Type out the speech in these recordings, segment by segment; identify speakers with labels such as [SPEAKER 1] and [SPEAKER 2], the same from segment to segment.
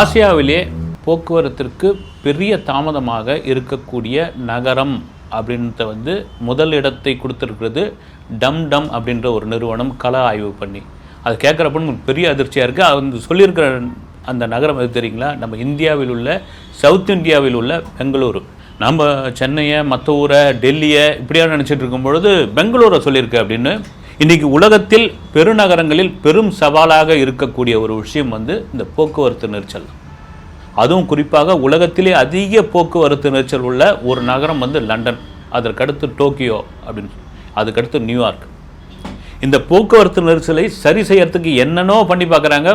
[SPEAKER 1] ஆசியாவிலே போக்குவரத்திற்கு பெரிய தாமதமாக இருக்கக்கூடிய நகரம் அப்படின்றத முதல் இடத்தை கொடுத்துருக்கிறது டம் அப்படின்ற ஒரு நிறுவனம் கள ஆய்வு பண்ணி. அது கேட்குறப்ப உங்களுக்கு பெரிய அதிர்ச்சியாக இருக்குது. அது சொல்லியிருக்கிற அந்த நகரம் எது தெரியுங்களா? நம்ம இந்தியாவில் உள்ள சவுத் இந்தியாவில் உள்ள பெங்களூரு. நம்ம சென்னையை, மற்ற ஊரை, டெல்லியை இப்படியா நினச்சிட்டு இருக்கும் பொழுது பெங்களூரை சொல்லியிருக்கு அப்படின்னு. இன்றைக்கி உலகத்தில் பெருநகரங்களில் பெரும் சவாலாக இருக்கக்கூடிய ஒரு விஷயம் இந்த போக்குவரத்து நெரிசல். அதுவும் குறிப்பாக உலகத்திலே அதிக போக்குவரத்து நெரிசல் உள்ள ஒரு நகரம் லண்டன், அதற்கடுத்து டோக்கியோ அப்படின்னு, அதுக்கடுத்து நியூயார்க். இந்த போக்குவரத்து நெரிசலை சரி செய்யறதுக்கு என்னென்னோ பண்ணி பார்க்குறாங்க.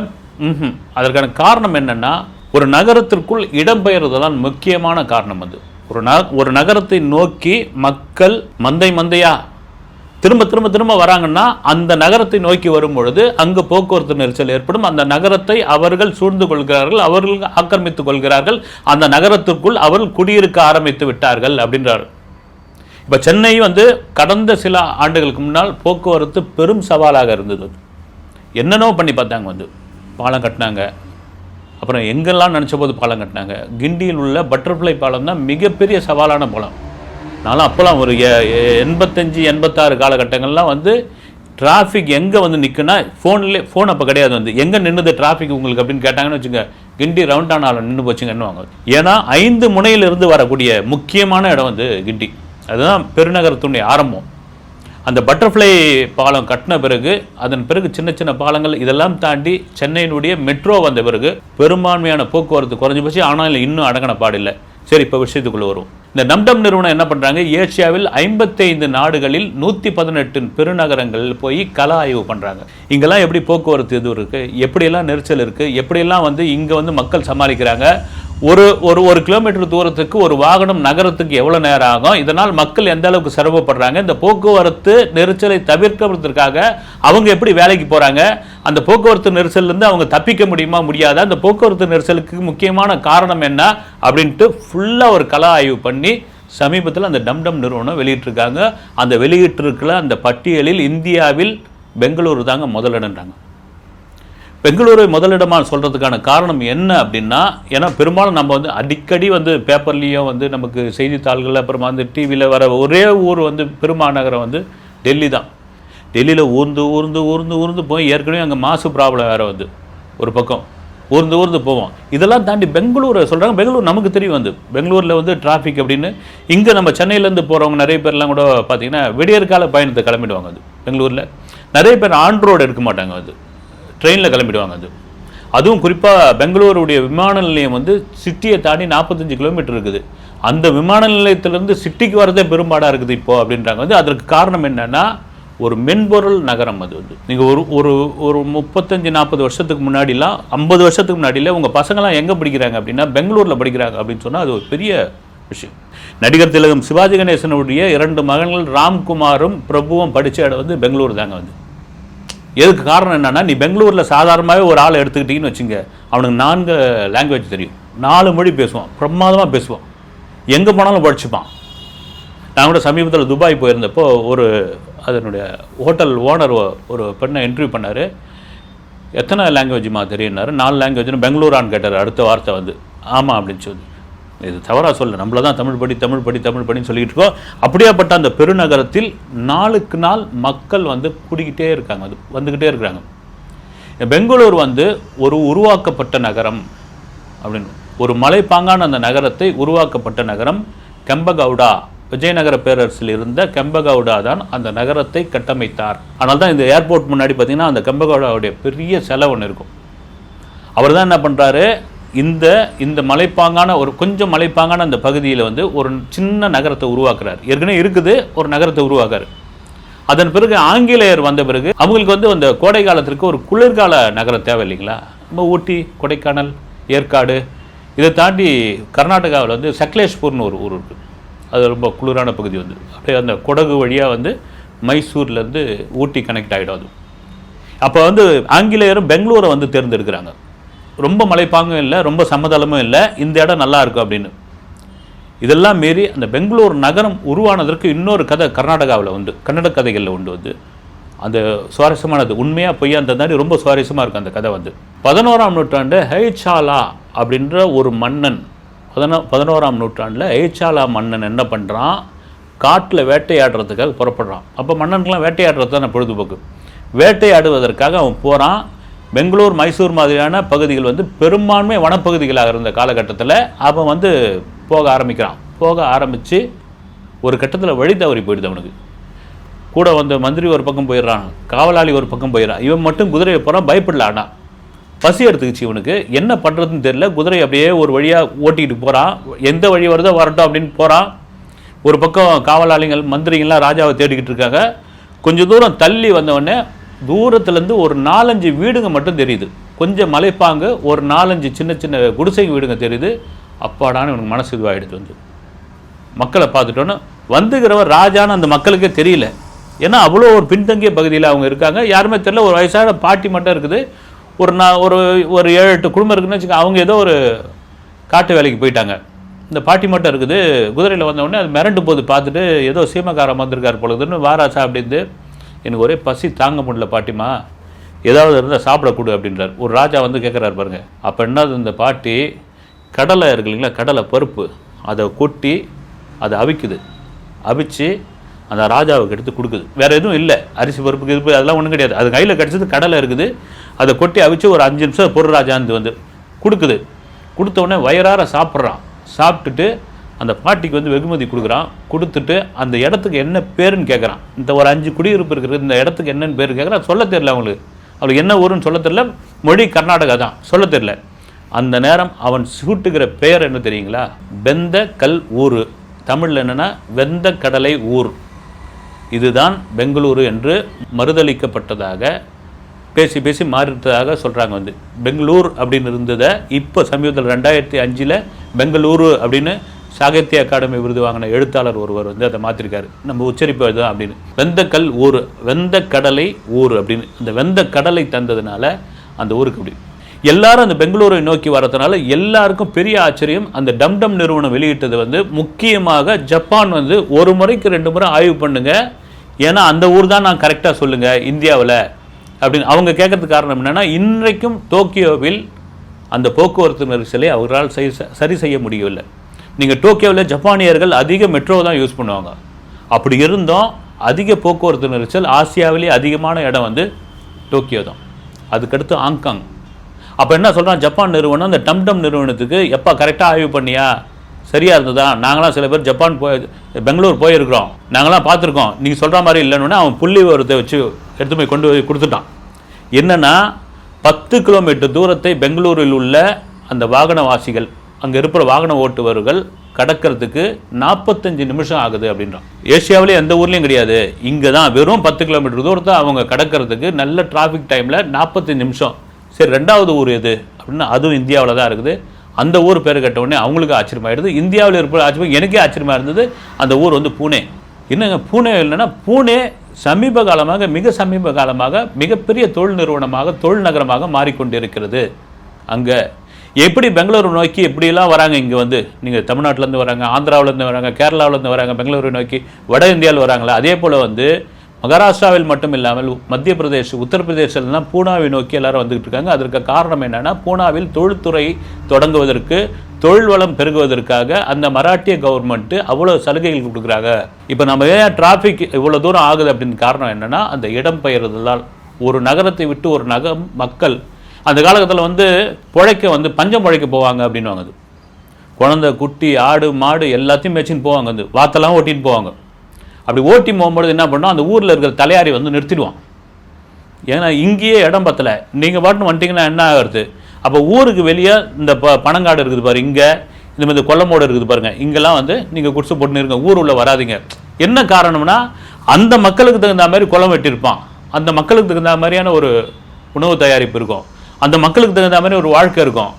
[SPEAKER 1] அதற்கான காரணம் என்னென்னா, ஒரு நகரத்திற்குள் இடம்பெயர்றதுதான் முக்கியமான காரணம். ஒரு நகரத்தை நோக்கி மக்கள் மந்தையா திரும்ப திரும்ப திரும்ப வராங்கன்னா அந்த நகரத்தை நோக்கி வரும் பொழுது அங்கு போக்குவரத்து நெரிசல் ஏற்படும். அந்த நகரத்தை அவர்கள் சூழ்ந்து கொள்கிறார்கள், அவர்கள் ஆக்கிரமித்துக் கொள்கிறார்கள், அந்த நகரத்திற்குள் அவர்கள் குடியிருக்க ஆரம்பித்து விட்டார்கள் அப்படின்றார். இப்போ சென்னை கடந்த சில ஆண்டுகளுக்கு முன்னால் போக்குவரத்து பெரும் சவாலாக இருந்தது. என்னென்னோ பண்ணி பார்த்தாங்க. பாலம் கட்டினாங்க, அப்புறம் எங்கெல்லாம் நினச்ச போது பாலம் கட்டினாங்க. கிண்டியில் உள்ள பட்டர்ஃப்ளை பாலம் தான் மிகப்பெரிய சவாலான பாலம். நானும் அப்போலாம் ஒரு 85-86 காலகட்டங்கள்லாம் டிராஃபிக் எங்கே நிற்குன்னா ஃபோன் அப்போ கிடையாது. எங்கே நின்றுது டிராஃபிக் உங்களுக்கு அப்படின்னு கேட்டாங்கன்னு வச்சுங்க, கிண்டி ரவுண்டானாவில் நின்று போச்சுங்கன்னுவாங்க. ஏன்னா 5 முனையிலிருந்து வரக்கூடிய முக்கியமான இடம் கிண்டி. அதுதான் பெருநகரத்துடைய ஆரம்பம். அந்த பட்டர்ஃப்ளை பாலம் கட்டின பிறகு, அதன் பிறகு சின்ன சின்ன பாலங்கள் இதெல்லாம் தாண்டி சென்னையினுடைய மெட்ரோ வந்த பிறகு பெரும்பான்மையான போக்குவரத்து குறைஞ்சி போச்சு. ஆனால் இன்னும் அடங்கின பாடில்லை. சரி, இப்போ விஷயத்துக்குள்ளே வரும். இந்த டம் நிறுவனம் என்ன பண்ணுறாங்க, ஏசியாவில் 55 நாடுகளில் 118 பெருநகரங்களில் போய் கள ஆய்வு பண்ணுறாங்க. இங்கெல்லாம் எப்படி போக்குவரத்து இது இருக்குது, எப்படியெல்லாம் நெரிசல் இருக்குது, எப்படியெல்லாம் இங்கே மக்கள் சமாளிக்கிறாங்க, ஒரு கிலோமீட்டர் தூரத்துக்கு ஒரு வாகனம் நகரத்துக்கு எவ்வளோ நேரம் ஆகும், இதனால் மக்கள் எந்த அளவுக்கு சிரமப்படுறாங்க, இந்த போக்குவரத்து நெரிசலை தவிர்க்கிறதுக்காக அவங்க எப்படி வேலைக்கு போகிறாங்க, அந்த போக்குவரத்து நெரிசல்லேருந்து அவங்க தப்பிக்க முடியுமா முடியாதா, அந்த போக்குவரத்து நெரிசலுக்கு முக்கியமான காரணம் என்ன அப்படின்ட்டு ஃபுல்லாக ஒரு கள ஆய்வு பண்ணி சமீபத்தில் அந்த டம் நிறுவனம் வெளியிட்டிருக்காங்க. அந்த வெளியிட்டிருக்கிற அந்த பட்டியலில் இந்தியாவில் பெங்களூரு தாங்க முதலிடன்றாங்க. பெங்களூரை முதலிடமாக சொல்கிறதுக்கான காரணம் என்ன அப்படின்னா, ஏன்னா பெரும்பாலும் நம்ம அடிக்கடி பேப்பர்லேயும் நமக்கு செய்தித்தாள்கள் அப்புறமா டிவியில் வர ஒரே ஊர் பெருமாநகரம் டெல்லி தான். டெல்லியில் ஊர்ந்து போய் ஏற்கனவே அங்கே மாசு ப்ராப்ளம் வேறு ஒரு பக்கம் ஊர்ந்து போவோம். இதெல்லாம் தாண்டி பெங்களூரை சொல்கிறாங்க. பெங்களூர் நமக்கு தெரியும், பெங்களூரில் டிராஃபிக் அப்படின்னு. இங்கே நம்ம சென்னையிலேருந்து போகிறவங்க நிறைய பேர்லாம் கூட பார்த்திங்கன்னா விடியற்கால பயணத்தை கிளம்பிடுவாங்க. பெங்களூரில் நிறைய பேர் ஆன் ரோடு எடுக்க மாட்டாங்க, ட்ரெயினில் கிளம்பிடுவாங்க. அதுவும் குறிப்பாக பெங்களூருடைய விமான நிலையம் சிட்டியை தாண்டி 45 கிலோமீட்டர் இருக்குது. அந்த விமான நிலையத்திலேருந்து சிட்டிக்கு வரதே பெரும்பாடாக இருக்குது இப்போது அப்படின்றாங்க. அதற்கு காரணம் என்னென்னா, ஒரு மென்பொருள் நகரம். நீங்கள் ஒரு 35-40 வருஷத்துக்கு முன்னாடிலாம், 50 வருஷத்துக்கு முன்னாடியில் உங்கள் பசங்களாம் எங்கே படிக்கிறாங்க அப்படின்னா பெங்களூரில் படிக்கிறாங்க அப்படின்னு சொன்னால் அது ஒரு பெரிய விஷயம். நடிகர் திலகம் சிவாஜி கணேசனுடைய 2 மகன்கள் ராம்குமாரும் பிரபுவும் படித்த இடம் பெங்களூர் தாங்க. எதுக்கு காரணம் என்னன்னா, நீ பெங்களூரில் சாதாரணமாகவே ஒரு ஆளை எடுத்துக்கிட்டீங்கன்னு வச்சுங்க, அவனுக்கு 4 லாங்குவேஜ் தெரியும், 4 மொழி பேசுவான், பிரமாதமாக பேசுவான், எங்கே போனாலும் படிச்சுப்பான். நான் கூட சமீபத்தில் துபாய் போயிருந்தப்போ அதனுடைய ஹோட்டல் ஓனர் ஒரு பெண்ணை இன்டர்வியூ பண்ணார். எத்தனை லாங்குவேஜுமா தெரியும்னாரு. 4 லாங்குவேஜ்னு பெங்களூரான்னு கேட்டார். அடுத்த வார்த்தை ஆமாம் அப்படின்னு சொல்லி. இது தவறாக சொல்ல, நம்மள தான் தமிழ் படின்னு சொல்லிகிட்டு இருக்கோம். அப்படியாப்பட்ட அந்த பெருநகரத்தில் நாளுக்கு நாள் மக்கள் கூடிக்கிட்டே இருக்காங்க, வந்துக்கிட்டே இருக்கிறாங்க. பெங்களூர் ஒரு உருவாக்கப்பட்ட நகரம் அப்படின்னு, ஒரு மலைப்பாங்கான அந்த நகரத்தை உருவாக்கப்பட்ட நகரம் கெம்பகவுடா. விஜயநகர பேரரசில் இருந்த கெம்பகவுடா தான் அந்த நகரத்தை கட்டமைத்தார். ஆனால் தான் இந்த ஏர்போர்ட் முன்னாடி பார்த்தீங்கன்னா அந்த கெம்பகவுடாவுடைய பெரிய சிலை ஒன்று இருக்கும். அவர் தான் என்ன பண்ணுறாரு, இந்த மலைப்பாங்கான கொஞ்சம் மலைப்பாங்கான அந்த பகுதியில் ஒரு சின்ன நகரத்தை உருவாக்குறாரு. ஏற்கனவே இருக்குது ஒரு நகரத்தை உருவாக்குறாரு. அதன் பிறகு ஆங்கிலேயர் வந்த பிறகு அவங்களுக்கு அந்த கோடை காலத்திற்கு ஒரு குளிர்கால நகரம் தேவை இல்லைங்களா. நம்ம ஊட்டி, கொடைக்கானல், ஏற்காடு, இதை தாண்டி கர்நாடகாவில் சக்லேஷ்பூர்னு ஒரு ஊர் இருக்குது. அது ரொம்ப குளிரான பகுதி. அப்படியே அந்த கொடகு வழியாக மைசூர்லேருந்து ஊட்டி கனெக்ட் ஆகிடும். அப்போ ஆங்கிலேயரும் பெங்களூரை தேர்ந்தெடுக்கிறாங்க. ரொம்ப மலைப்பாங்கும் இல்லை, ரொம்ப சமதளமும் இல்லை, இந்த இடம் நல்லா இருக்கும் அப்படின்னு. இதெல்லாம் மீறி அந்த பெங்களூர் நகரம் உருவானதற்கு இன்னொரு கதை கர்நாடகாவில் கன்னட கதைகளில் உண்டு. அந்த சுவாரஸ்யமானது, உண்மையாக பொய்யா அந்த தாண்டி ரொம்ப சுவாரஸ்யமாக இருக்கும் அந்த கதை. 11ஆம் நூற்றாண்டு ஹைச்சாலா அப்படின்ற ஒரு மன்னன் 11ஆம் நூற்றாண்டில் எய்சாலா மன்னன் என்ன பண்ணுறான், காட்டில் வேட்டையாடுறதுக்காக புறப்படுறான். அப்போ மன்னனுக்கெலாம் வேட்டையாடுறது தான் பொழுதுபோக்கு. வேட்டையாடுவதற்காக அவன் போகிறான். பெங்களூர், மைசூர் மாதிரியான பகுதிகள் வந்து பெரும்பான்மை வனப்பகுதிகளாக இருந்த காலகட்டத்தில் அவன் போக ஆரம்பித்து ஒரு கட்டத்தில் வழி தவறி போயிடுது. அவனுக்கு கூட மந்திரி ஒரு பக்கம் போயிடுறான், காவலாளி ஒரு பக்கம் போயிடறான். இவன் மட்டும் குதிரையை போகிறான், பயப்படல. ஆனால் பசி எடுத்துக்கிச்சு இவனுக்கு, என்ன பண்ணுறதுன்னு தெரியல. குதிரை அப்படியே ஒரு வழியாக ஓட்டிக்கிட்டு போகிறான். எந்த வழி வருதோ வரட்டும் அப்படின்னு போகிறான். ஒரு பக்கம் காவலாளிகள் மந்திரிகள்லாம் ராஜாவை தேடிக்கிட்டு இருக்காங்க. கொஞ்சம் தூரம் தள்ளி வந்தவொடனே தூரத்துலேருந்து ஒரு 4-5 வீடுங்க மட்டும் தெரியுது. கொஞ்சம் மலைப்பாங்க, ஒரு 4-5 சின்ன சின்ன குடிசை வீடுங்க தெரியுது. அப்பாடான்னு இவனுக்கு மனசு இதுவாகிடுது. மக்களை பார்த்துட்டோன்னு வந்துக்கிறவன் ராஜான்னு அந்த மக்களுக்கே தெரியல. ஏன்னா அவ்வளோ ஒரு பின்தங்கிய பகுதியில் அவங்க இருக்காங்க, யாருமே தெரியல. ஒரு வயசான பாட்டி மட்டும் இருக்குது. ஒரு 7-8 குடும்பம் இருக்குதுன்னு வச்சுக்கோங்க. அவங்க ஏதோ ஒரு காட்டு வேலைக்கு போயிட்டாங்க. இந்த பாட்டி மட்டும் இருக்குது. குதிரையில் வந்தவுடனே அது மிரண்டு போது பார்த்துட்டு, ஏதோ சீமக்காரம் வந்திருக்கார் பொழுதுன்னு, வாராசா அப்படின்னு, எனக்கு ஒரே பசி தாங்க முடியல பாட்டிமா, ஏதாவது இருந்தால் சாப்பிட கொடு அப்படின்றார். ஒரு ராஜா கேட்குறாரு பாருங்க. அப்போ என்னது, இந்த பாட்டி கடலை இருக்கு இல்லைங்களா, கடலை பருப்பு, அதை கொட்டி அதை அவிச்சு அந்த ராஜாவுக்கு எடுத்து கொடுக்குது. வேறு எதுவும் இல்லை, அரிசி பருப்புக்கு இது அதெல்லாம் ஒன்றும் கிடையாது. அது கையில் கிடச்சது கடலை இருக்குது, அதை கொட்டி அவிச்சு ஒரு 5 நிமிஷம் பொருள் ராஜாந்து கொடுக்குது. கொடுத்தவுடனே வயிறார சாப்பிட்றான். சாப்பிட்டுட்டு அந்த பாட்டிக்கு வெகுமதி கொடுக்குறான். கொடுத்துட்டு அந்த இடத்துக்கு என்ன பேருன்னு கேட்குறான். இந்த ஒரு 5 குடியிருப்பு இருக்கிறது, இந்த இடத்துக்கு என்னென்னு பேர் கேட்குறான். சொல்ல தெரியல அவளுக்கு என்ன ஊருன்னு சொல்ல தெரியல. மொழி கர்நாடகா தான், சொல்ல தெரியல. அந்த நேரம் அவன் சூட்டுகிற பெயர் என்ன தெரியுங்களா? வெந்த கல் ஊர். தமிழில் என்னென்னா வெந்த கடலை ஊர். இதுதான் பெங்களூரு என்று மறுதளிக்கப்பட்டதாக பேசி மாறிட்டதாக சொல்கிறாங்க. பெங்களூர் அப்படின்னு இருந்ததை இப்போ சமீபத்தில் 2005 பெங்களூரு அப்படின்னு சாகித்ய அகாடமி விருது வாங்கின எழுத்தாளர் ஒருவர் அதை மாற்றிருக்காரு. நம்ம உச்சரிப்பு அதுதான் அப்படின்னு. வெந்த கல் ஊர், வெந்த கடலை ஊர் அப்படின்னு. இந்த வெந்த கடலை தந்ததுனால அந்த ஊருக்கு அப்படி எல்லாரும் அந்த பெங்களூரை நோக்கி வரதுனால எல்லாருக்கும் பெரிய ஆச்சரியம். அந்த டம்டம் நிறுவனம் வெளியிட்டது முக்கியமாக ஜப்பான் ஒரு முறைக்கு 2 முறை ஆய்வு பண்ணுங்க, ஏன்னா அந்த ஊர் தான் நான் கரெக்டாக சொல்லுங்கள் இந்தியாவில் அப்படின்னு அவங்க கேட்கறதுக்கு காரணம் என்னென்னா, இன்றைக்கும் டோக்கியோவில் அந்த போக்குவரத்து நெரிசலை அவர்களால் சரி செய்ய முடியவில்லை. நீங்கள் டோக்கியோவில் ஜப்பானியர்கள் அதிக மெட்ரோ தான் யூஸ் பண்ணுவாங்க. அப்படி இருந்தோம் அதிக போக்குவரத்து நெரிசல் ஆசியாவிலே அதிகமான இடம் டோக்கியோ தான். அதுக்கடுத்து ஹாங்காங். அப்போ என்ன சொல்கிறான் ஜப்பான் நிறுவனம், அந்த டம்டம் நிறுவனத்துக்கு எப்போ கரெக்டாக ஆய்வு பண்ணியா, சரியாக இருந்ததா, நாங்களாம் சில பேர் ஜப்பான் பெங்களூர் போயிருக்கிறோம், நாங்களாம் பார்த்துருக்கோம், நீங்கள் சொல்கிற மாதிரி இல்லைன்னு அவன் புள்ளி விவரத்தை வச்சு எடுத்து போய் கொண்டு போய் கொடுத்துட்டான். என்னென்னா 10 கிலோமீட்டர் தூரத்தை பெங்களூரில் உள்ள அந்த வாகனவாசிகள், அங்கே இருக்கிற வாகன ஓட்டுவர்கள் கடக்கிறதுக்கு 45 நிமிஷம் ஆகுது அப்படின்றான். ஏசியாவிலே எந்த ஊர்லேயும் கிடையாது, இங்கே தான் வெறும் 10 கிலோமீட்டர் தூரத்தை அவங்க கடக்கிறதுக்கு நல்ல டிராஃபிக் டைமில் 45 நிமிஷம். சரி, 2வது ஊர் எது அப்படின்னா அதுவும் இந்தியாவில் தான் இருக்குது. அந்த ஊர் பேர் கேட்ட உடனே அவங்களுக்கு ஆச்சரியமாயிடுது. இந்தியாவில் இருப்ப ஆச்சரியம், எனக்கே ஆச்சரியமாக இருந்தது. அந்த ஊர் பூனே. என்னங்க பூனே இல்லைன்னா, பூனே மிக சமீப காலமாக மிகப்பெரிய தொழில் நிறுவனமாக, தொழில் நகரமாக மாறிக்கொண்டிருக்கிறது. அங்கே எப்படி பெங்களூரு நோக்கி எப்படிலாம் வராங்க, இங்கே நீங்கள் தமிழ்நாட்டிலேருந்து வராங்க, ஆந்திராவிலேருந்து வராங்க, கேரளாவிலேருந்து வராங்க, பெங்களூரை நோக்கி வட இந்தியாவில் வராங்களா, அதே போல் மகாராஷ்டிராவில் மட்டும் இல்லாமல் மத்திய பிரதேஷ், உத்தரப்பிரதேசலாம் பூனாவை நோக்கி எல்லாரும் வந்துகிட்டு இருக்காங்க. அதற்கு காரணம் என்னென்னா, பூனாவில் தொழில்துறை தொடங்குவதற்கு, தொழில் வளம் பெருகுவதற்காக அந்த மராட்டிய கவர்மெண்ட்டு அவ்வளோ சலுகைகள் கொடுக்குறாங்க. இப்போ நம்ம ஏன் டிராஃபிக் இவ்வளோ தூரம் ஆகுது அப்படின்னு காரணம் என்னென்னா, அந்த இடம் பெயர்தலால். ஒரு நகரத்தை விட்டு ஒரு மக்கள் அந்த காலகட்டத்தில் பிழைக்க பஞ்சம் பிழைக்க போவாங்க அப்படின்னு வாங்குது. குழந்தை, குட்டி, ஆடு, மாடு எல்லாத்தையும் மேய்ச்சின்னு போவாங்க, வாத்தெல்லாம் ஓட்டின்னு போவாங்க. அப்படி ஓட்டி போகும்போது என்ன பண்ணோம், அந்த ஊரில் இருக்கிற தலையாரி நிறுத்திடுவான். ஏன்னா இங்கேயே இடம் பத்தலை, நீங்கள் பாட்டுன்னு வந்துட்டிங்கன்னா என்ன ஆகிறது. அப்போ ஊருக்கு வெளியே இந்த பனங்காடு இருக்குது பாரு, இங்கே இந்த மாதிரி கொல்லமோடு இருக்குது பாருங்கள், இங்கெல்லாம் நீங்கள் குடிசை போட்டுன்னு இருங்க, ஊர் உள்ள வராதிங்க. என்ன காரணம்னா, அந்த மக்களுக்கு தகுந்த மாதிரி குளம் வெட்டியிருப்பான், அந்த மக்களுக்கு தகுந்த மாதிரியான ஒரு உணவு தயாரிப்பு இருக்கும், அந்த மக்களுக்கு தகுந்த மாதிரி ஒரு வாழ்க்கை இருக்கும்.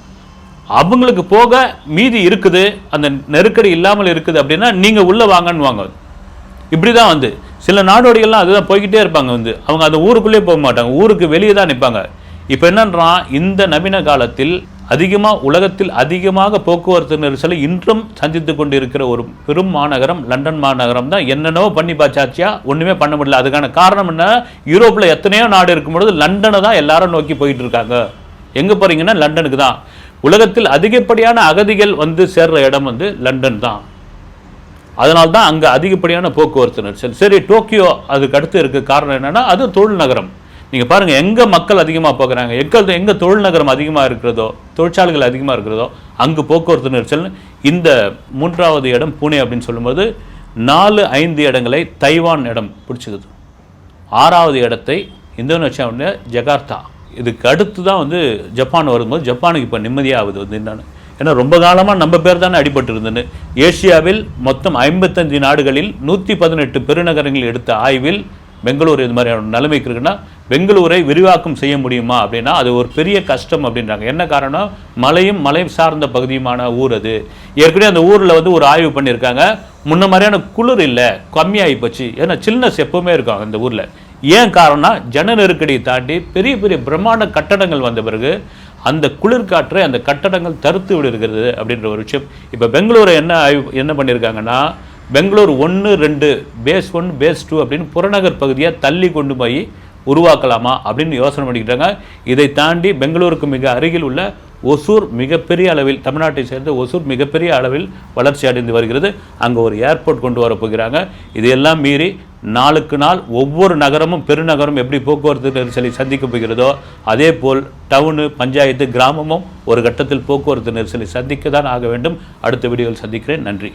[SPEAKER 1] அவங்களுக்கு போக மீதி இருக்குது, அந்த நெருக்கடி இல்லாமல் இருக்குது அப்படின்னா நீங்கள் உள்ளே வாங்கன்னு வாங்க. இப்படி தான் சில நாடோடிகள்லாம் அதுதான் போய்கிட்டே இருப்பாங்க. அவங்க அந்த ஊருக்குள்ளே போக மாட்டாங்க, ஊருக்கு வெளியே தான் நிற்பாங்க. இப்போ என்னன்றான், இந்த நவீன காலத்தில் உலகத்தில் அதிகமாக போக்குவரத்து நெரிசலை இன்றும் சந்தித்து கொண்டு இருக்கிற ஒரு பெரும் மாநகரம் லண்டன் மாநகரம் தான். என்னென்னவோ பண்ணி பார்த்தாச்சியா, ஒன்றுமே பண்ண முடியல. அதுக்கான காரணம் என்ன, யூரோப்பில் எத்தனையோ நாடு இருக்கும் பொழுது லண்டனை தான் எல்லாரும் நோக்கி போயிட்டு இருக்காங்க. எங்கே போகிறீங்கன்னா லண்டனுக்கு தான். உலகத்தில் அதிகப்படியான அகதிகள் வந்து சேர்ற இடம் வந்து லண்டன் தான். அதனால்தான் அங்கே அதிகப்படியான போக்குவரத்து நெரிசல். சரி, டோக்கியோ அதுக்கு அடுத்து இருக்க காரணம் என்னன்னா அது தொழில் நகரம். நீங்கள் பாருங்கள், எங்கே மக்கள் அதிகமாக போகிறாங்க, எங்கே தொழில் நகரம் அதிகமாக இருக்கிறதோ, தொழிற்சாலைகள் அதிகமாக இருக்கிறதோ அங்கு போக்குவரத்து நெரிசல். இந்த 3வது இடம் பூனே அப்படின்னு சொல்லும்போது 4-5 இடங்களை தைவான் இடம் பிடிச்சிக்குது. 6வது இடத்தை இந்தோனேஷியாவுடைய ஜகார்த்தா. இதுக்கு அடுத்து தான் வந்து ஜப்பான் வரும்போது ஜப்பானுக்கு இப்போ நிம்மதியாகுது வந்து என்னன்னு. ஏன்னா ரொம்ப காலமாக நம்ம பேர் தானே அடிபட்டு இருந்துன்னு. ஏஷியாவில் மொத்தம் 55 நாடுகளில் 118 பெருநகரங்கள் எடுத்த ஆய்வில் பெங்களூர் இது மாதிரியான நிலைமைக்கு இருக்குன்னா பெங்களூரை விரிவாக்கம் செய்ய முடியுமா அப்படின்னா அது ஒரு பெரிய கஷ்டம் அப்படின்றாங்க. என்ன காரணம்? மலை சார்ந்த பகுதியுமான ஊர் அது. ஏற்கனவே அந்த ஊரில் வந்து ஒரு ஆய்வு பண்ணியிருக்காங்க. முன்ன மாதிரியான குளிர் இல்லை, கம்மியாகி போச்சு. ஏன்னா சில்னஸ் எப்பவுமே இருக்கும் அந்த ஊரில். ஏன் காரணம்னா ஜன நெருக்கடியை தாண்டி பெரிய பெரிய பிரம்மாண்ட கட்டடங்கள் வந்த பிறகு அந்த குளிர்காற்றை அந்த கட்டடங்கள் தடுத்து விடுகிறது அப்படின்ற ஒரு விஷயம். இப்போ பெங்களூரை என்ன பண்ணியிருக்காங்கன்னா பெங்களூர் 1-2 பேஸ் 1 பேஸ் 2 அப்படின்னு புறநகர் பகுதியை தள்ளி கொண்டு போய் உருவாக்கலாமா அப்படின்னு யோசனை பண்ணிக்கிட்டாங்க. இதை தாண்டி பெங்களூருக்கு மிக அருகில் உள்ள ஒசூர் மிகப்பெரிய அளவில், தமிழ்நாட்டை சேர்ந்த ஒசூர் மிகப்பெரிய அளவில் வளர்ச்சி அடைந்து வருகிறது. அங்கே ஒரு ஏர்போர்ட் கொண்டு வர போகிறாங்க. இதையெல்லாம் மீறி நாளுக்கு நாள் ஒவ்வொரு நகரமும் பெருநகரம் எப்படி போக்குவரத்து நெரிசலை சந்திக்க போகிறதோ அதே போல் டவுனு, பஞ்சாயத்து, கிராமமும் ஒரு கட்டத்தில் போக்குவரத்து நெரிசலை சந்திக்க தான் ஆக வேண்டும். அடுத்த வீடியோவில் சந்திக்கிறேன். நன்றி.